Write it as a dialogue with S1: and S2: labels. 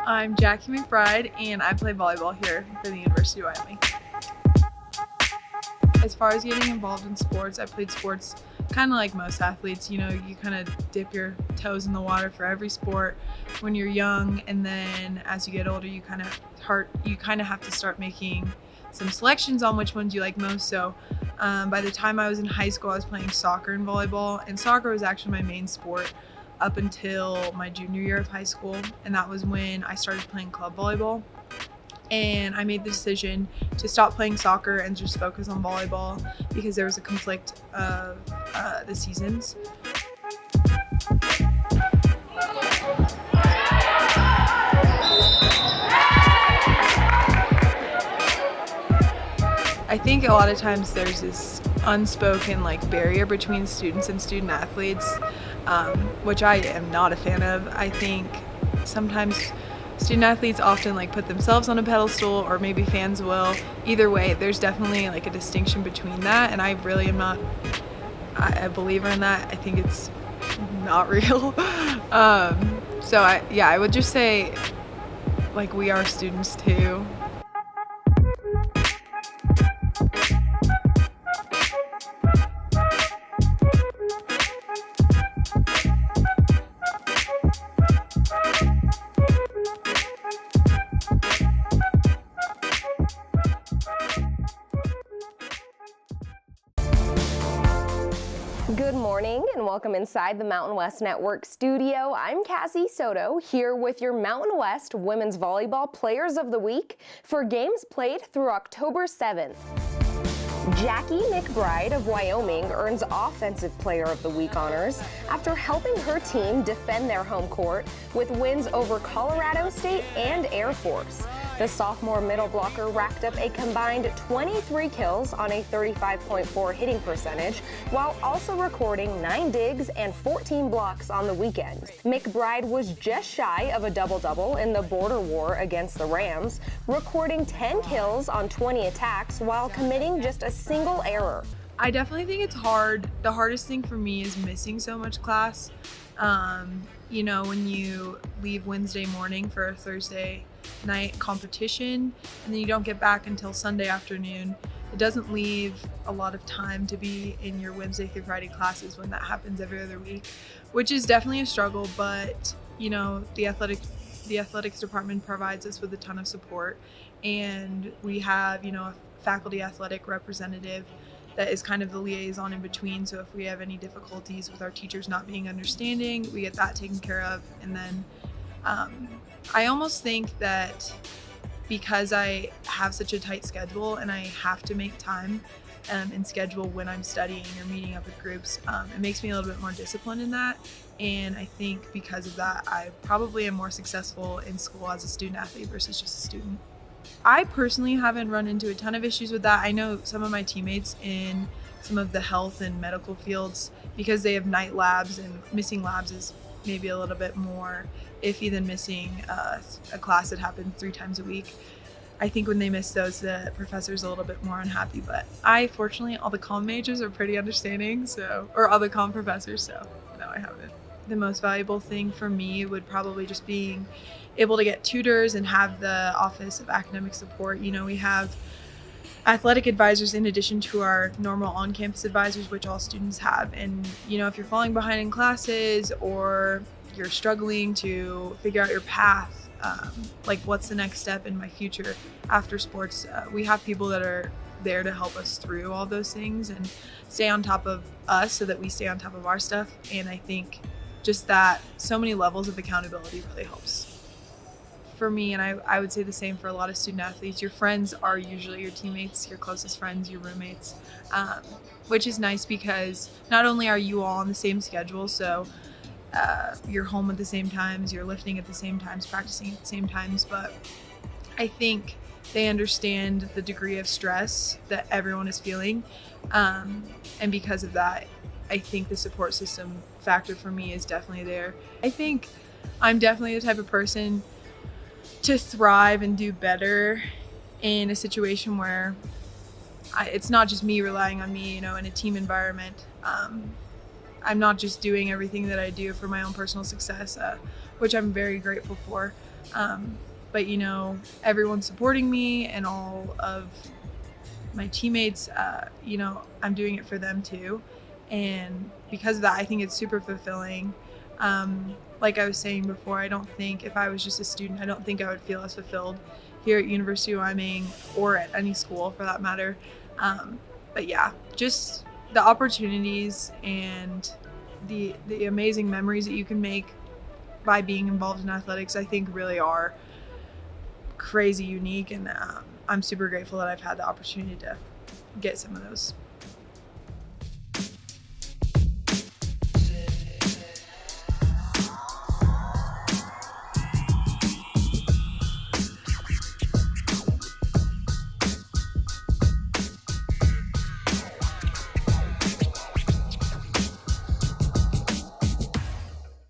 S1: I'm Jackie McBride, and I play volleyball here for the University of Wyoming. As far as getting involved in sports, I played sports kind of like most athletes. You kind of dip your toes in the water for every sport when you're young, and then as you get older, you kind of have to start making some selections on which ones you like most. So by the time I was in high school, I was playing soccer and volleyball, and soccer was actually my main sport up until my junior year of high school, and that was when I started playing club volleyball. And I made the decision to stop playing soccer and just focus on volleyball because there was a conflict of the seasons. I think a lot of times there's this unspoken barrier between students and student athletes, which I am not a fan of. I think sometimes student athletes often put themselves on a pedestal, or maybe fans will. Either way, there's definitely a distinction between that, and I really am not a believer in that. I think it's not real. So I would just say we are students too.
S2: Good morning and welcome inside the Mountain West Network studio. I'm Cassie Soto here with your Mountain West Women's Volleyball Players of the Week for games played through October 7th. Jackie McBride of Wyoming earns Offensive Player of the Week honors after helping her team defend their home court with wins over Colorado State and Air Force. The sophomore middle blocker racked up a combined 23 kills on a 35.4 hitting percentage, while also recording 9 digs and 14 blocks on the weekend. McBride was just shy of a double-double in the border war against the Rams, recording 10 kills on 20 attacks while committing just a single error.
S1: I definitely think it's hard. The hardest thing for me is missing so much class. When you leave Wednesday morning for a Thursday night competition and then you don't get back until Sunday afternoon, it doesn't leave a lot of time to be in your Wednesday through Friday classes when that happens every other week, which is definitely a struggle. But the athletics department provides us with a ton of support, and we have a faculty athletic representative that is kind of the liaison in between. So if we have any difficulties with our teachers not being understanding, we get that taken care of. And then I almost think that because I have such a tight schedule and I have to make time and schedule when I'm studying or meeting up with groups, it makes me a little bit more disciplined in that. And I think because of that, I probably am more successful in school as a student athlete versus just a student. I personally haven't run into a ton of issues with that. I know some of my teammates in some of the health and medical fields, because they have night labs, and missing labs is maybe a little bit more iffy than missing a class that happens 3 times a week. I think when they miss those, the professor's a little bit more unhappy. But fortunately, all the comm majors are pretty understanding, or all the comm professors, so no, I haven't. The most valuable thing for me would probably just being able to get tutors and have the Office of Academic Support. We have athletic advisors in addition to our normal on-campus advisors, which all students have. And if you're falling behind in classes or you're struggling to figure out your path, what's the next step in my future after sports, we have people that are there to help us through all those things and stay on top of us so that we stay on top of our stuff. And I think just that so many levels of accountability really helps for me. And I would say the same for a lot of student athletes. Your friends are usually your teammates, your closest friends, your roommates, which is nice because not only are you all on the same schedule, so you're home at the same times, you're lifting at the same times, practicing at the same times, but I think they understand the degree of stress that everyone is feeling. And because of that, I think the support system factor for me is definitely there. I think I'm definitely the type of person to thrive and do better in a situation where it's not just me relying on me, in a team environment. I'm not just doing everything that I do for my own personal success, which I'm very grateful for. But everyone's supporting me, and all of my teammates, I'm doing it for them too. And because of that, I think it's super fulfilling. Like I was saying before, I don't think if I was just a student, I don't think I would feel as fulfilled here at University of Wyoming or at any school for that matter. But yeah, just the opportunities and the amazing memories that you can make by being involved in athletics, I think really are crazy unique. And I'm super grateful that I've had the opportunity to get some of those.